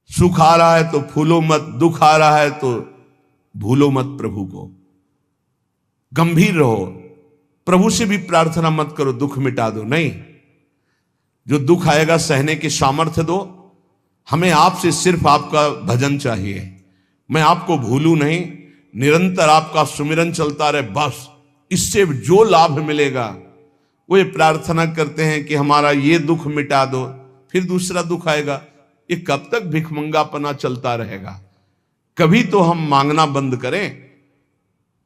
सुख आ रहा है तो फूलो मत, दुख आ रहा है तो भूलो मत प्रभु को। गंभीर रहो, प्रभु से भी प्रार्थना मत करो दुख मिटा दो, नहीं। जो दुख आएगा सहने की सामर्थ्य दो। हमें आपसे सिर्फ आपका भजन चाहिए, मैं आपको भूलूं नहीं, निरंतर आपका सुमिरन चलता रहे, बस। इससे जो लाभ मिलेगा वो ये प्रार्थना करते हैं कि हमारा ये दुख मिटा दो, फिर दूसरा दुख आएगा। ये कब तक भिखमंगापना चलता रहेगा? कभी तो हम मांगना बंद करें।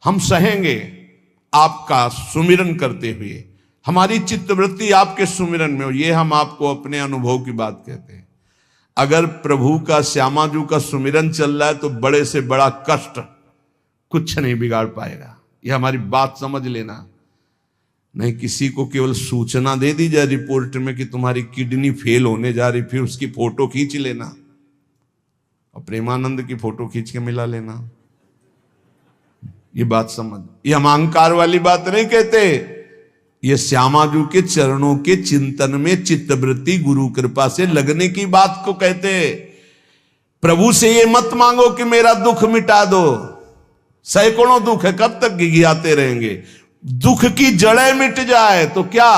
हम सहेंगे आपका सुमिरन करते हुए, हमारी चित्तवृत्ति आपके सुमिरन में हो। ये हम आपको अपने अनुभव की बात कहते हैं। अगर प्रभु का, श्यामाजू का सुमिरन चल रहा है तो बड़े से बड़ा कष्ट कुछ नहीं बिगाड़ पाएगा। ये हमारी बात समझ लेना। नहीं किसी को केवल सूचना दे दी जाए रिपोर्ट में कि तुम्हारी किडनी फेल होने जा रही, फिर उसकी फोटो खींच लेना और प्रेमानंद की फोटो खींच के मिला लेना। ये बात समझ, ये हम अहंकार वाली बात नहीं कहते। ये श्यामाजू के चरणों के चिंतन में चित्तवृत्ति गुरु कृपा से लगने की बात को कहते। प्रभु से ये मत मांगो कि मेरा दुख मिटा दो। सैकड़ों दुख है, कब तक गिघियाते रहेंगे? दुख की जड़ें मिट जाए तो क्या?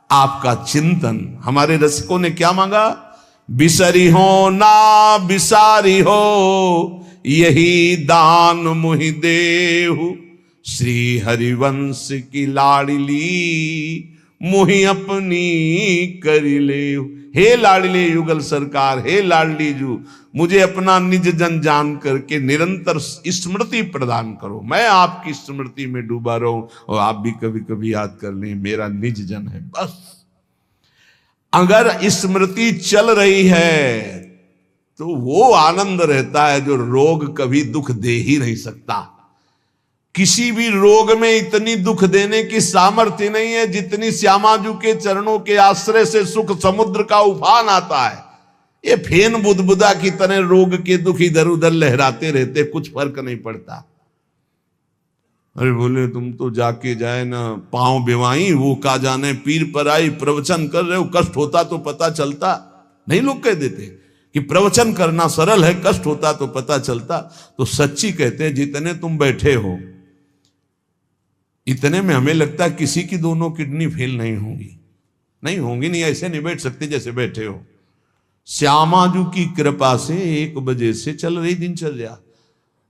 आपका चिंतन। हमारे रसिकों ने क्या मांगा? बिसरी हो ना बिसारी हो, यही दान मुहि देहु। श्री हरिवंश की लाडली मुहि अपनी करी ले। हे लाडले युगल सरकार, हे लाडली जू, मुझे अपना निज जन जान करके निरंतर स्मृति प्रदान करो। मैं आपकी स्मृति में डूबा रहूं और आप भी कभी कभी याद कर लें मेरा निज जन है, बस। अगर स्मृति चल रही है तो वो आनंद रहता है जो रोग कभी दुख दे ही नहीं सकता। किसी भी रोग में इतनी दुख देने की सामर्थ्य नहीं है जितनी श्यामाजू के चरणों के आश्रय से सुख समुद्र का उफान आता है। ये फेन बुदबुदा की तरह रोग के दुख इधर उधर लहराते रहते, कुछ फर्क नहीं पड़ता। अरे बोले तुम तो जाके जाए ना पांव बेवाई, वो का जाने पीर पर आई, प्रवचन कर रहे हो, कष्ट होता तो पता चलता। नहीं लोग कह देते कि प्रवचन करना सरल है, कष्ट होता तो पता चलता। तो सच्ची कहते हैं जितने तुम बैठे हो इतने में हमें लगता है किसी की दोनों किडनी फेल नहीं होंगी। नहीं होंगी, नहीं ऐसे नहीं बैठ सकते जैसे बैठे हो। श्यामाजू की कृपा से 1 बजे से चल रही दिनचर्या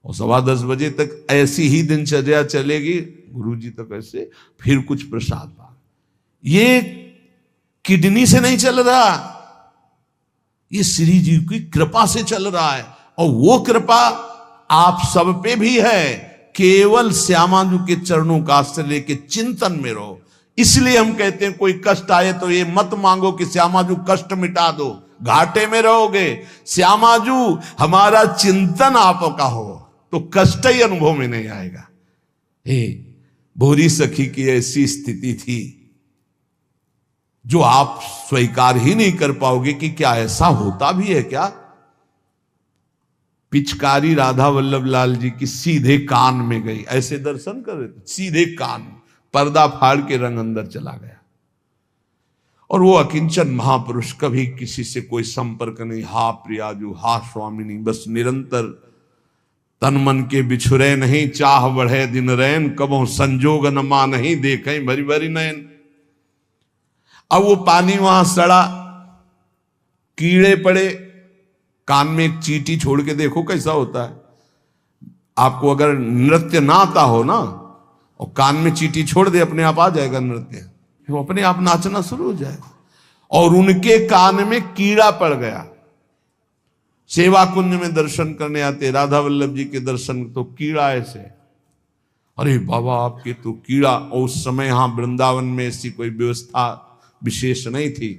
और 10:15 बजे तक ऐसी ही दिनचर्या चलेगी, गुरुजी तक ऐसे, फिर कुछ प्रसाद पा। ये किडनी से नहीं चल रहा, ये श्री जी की कृपा से चल रहा है। और वो कृपा आप सब पे भी है। केवल श्यामाजू के चरणों का आश्रय लेके चिंतन में रहो। इसलिए हम कहते हैं कोई कष्ट आए तो ये मत मांगो कि श्यामाजू कष्ट मिटा दो, घाटे में रहोगे। श्यामाजू हमारा चिंतन आपका हो तो कष्ट ही अनुभव में नहीं आएगा। हे भोरी सखी की ऐसी स्थिति थी जो आप स्वीकार ही नहीं कर पाओगे कि क्या ऐसा होता भी है क्या। पिचकारी राधा वल्लभ लाल जी की सीधे कान में गई, ऐसे दर्शन कर रहे थे, सीधे कान, पर्दा फाड़ के रंग अंदर चला गया। और वो अकिंचन महापुरुष, कभी किसी से कोई संपर्क नहीं, हा प्रियाजू, हा स्वामिनी, बस निरंतर तन मन के बिछुरे नहीं, चाह बढ़े दिन रैन, कबो संजोग न मा नहीं, देखें भरी भरी नयन। अब वो पानी वहां सड़ा, कीड़े पड़े, कान में एक चींटी छोड़ के देखो कैसा होता है। आपको अगर नृत्य ना आता हो ना और कान में चींटी छोड़ दे, अपने आप आ जाएगा नृत्य, वो अपने आप नाचना शुरू हो जाएगा। और उनके कान में कीड़ा पड़ गया। सेवा कुंज में दर्शन करने आते राधा वल्लभ जी के दर्शन, तो कीड़ा ऐसे, अरे बाबा आपके तो कीड़ा। और उस समय यहां वृंदावन में ऐसी कोई व्यवस्था विशेष नहीं थी,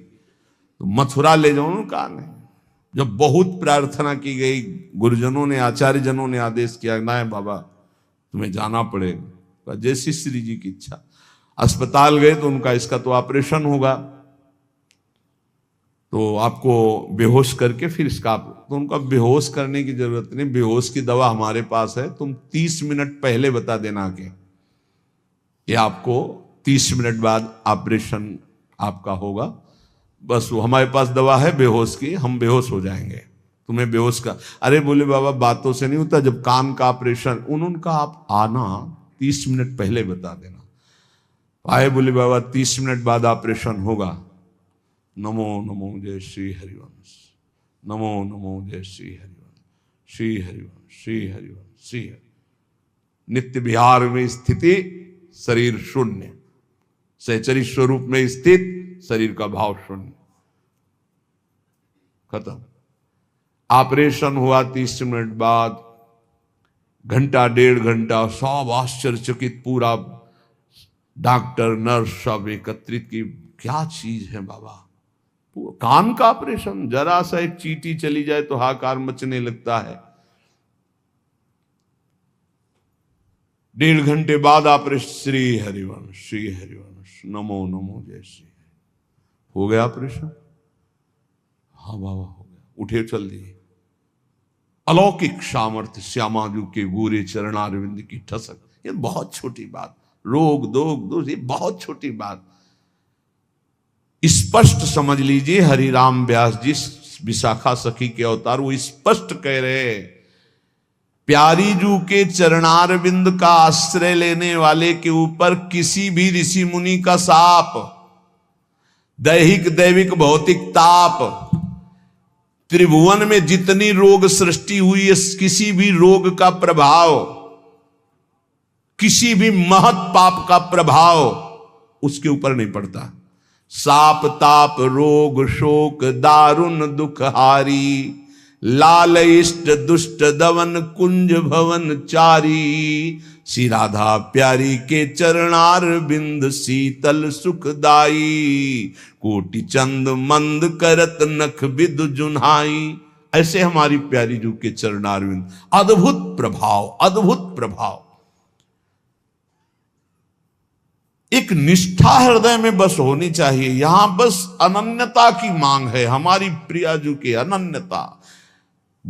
तो मथुरा ले जाओ उनका नहीं। जब बहुत प्रार्थना की गई, गुरुजनों ने, आचार्य जनों ने आदेश किया, ना बाबा तुम्हें जाना पड़ेगा, जैसी श्री जी की इच्छा। अस्पताल गए तो उनका इसका तो ऑपरेशन होगा, तो आपको बेहोश करके फिर इसका, तो उनका बेहोश करने की जरूरत नहीं, बेहोश की दवा हमारे पास है, तुम 30 मिनट पहले बता देना कि ये आपको 30 मिनट बाद ऑपरेशन आपका होगा। बस वो हमारे पास दवा है बेहोश की, हम बेहोश हो जाएंगे, तुम्हें बेहोश का। अरे बोले बाबा बातों से नहीं होता, जब कान का ऑपरेशन, उन्होंने कहा आप आना 30 मिनट पहले बता देना। आए, बोले बाबा 30 मिनट बाद ऑपरेशन होगा। नमो नमो जय श्री हरिवंश, नमो नमो जय श्री हरिवंश, श्री हरिवंश, श्री हरिवंश, श्री हरि। नित्य विहार में स्थिति, शरीर शून्य, सहचरी स्वरूप में स्थित, शरीर का भाव शून्य, खत्म। ऑपरेशन हुआ 30 मिनट बाद, घंटा 1.5 घंटा सब आश्चर्यचकित, पूरा डॉक्टर नर्स सब एकत्रित की, क्या चीज है बाबा। कान का ऑपरेशन, जरा सा एक चींटी चली जाए तो हाहाकार मचने लगता है। 1.5 घंटे बाद ऑपरेशन, श्री हरिवंश, श्री हरिवंश, नमो नमो जय श्री। हो गया ऑपरेशन? हाँ बाबा हो गया। उठे चल दिए। अलौकिक सामर्थ्य, श्यामाजू के गोरे चरणारविंद की ठसक। ये बहुत छोटी बात, रोग दोग दोष, ये बहुत छोटी बात। स्पष्ट समझ लीजिए, हरिराम व्यास जी विशाखा सखी के अवतार, वो स्पष्ट कह रहे हैं, प्यारी जू के चरणारविंद का आश्रय लेने वाले के ऊपर किसी भी ऋषि मुनि का शाप, दैहिक दैविक भौतिक ताप, त्रिभुवन में जितनी रोग सृष्टि हुई है, किसी भी रोग का प्रभाव, किसी भी महत पाप का प्रभाव उसके ऊपर नहीं पड़ता। साप ताप रोग शोक दारुण दुखहारी, लाल इष्ट दुष्ट दवन कुंज भवन चारी, श्री राधा प्यारी के चरणार बिंद शीतल सुखदाई, कोटि चंद मंद करत नख विद जुन्हाई। ऐसे हमारी प्यारी जू के चरणार बिंद, अद्भुत प्रभाव, अद्भुत प्रभाव। एक निष्ठा हृदय में बस होनी चाहिए। यहां बस अनन्यता की मांग है, हमारी प्रिया जू की अनन्यता,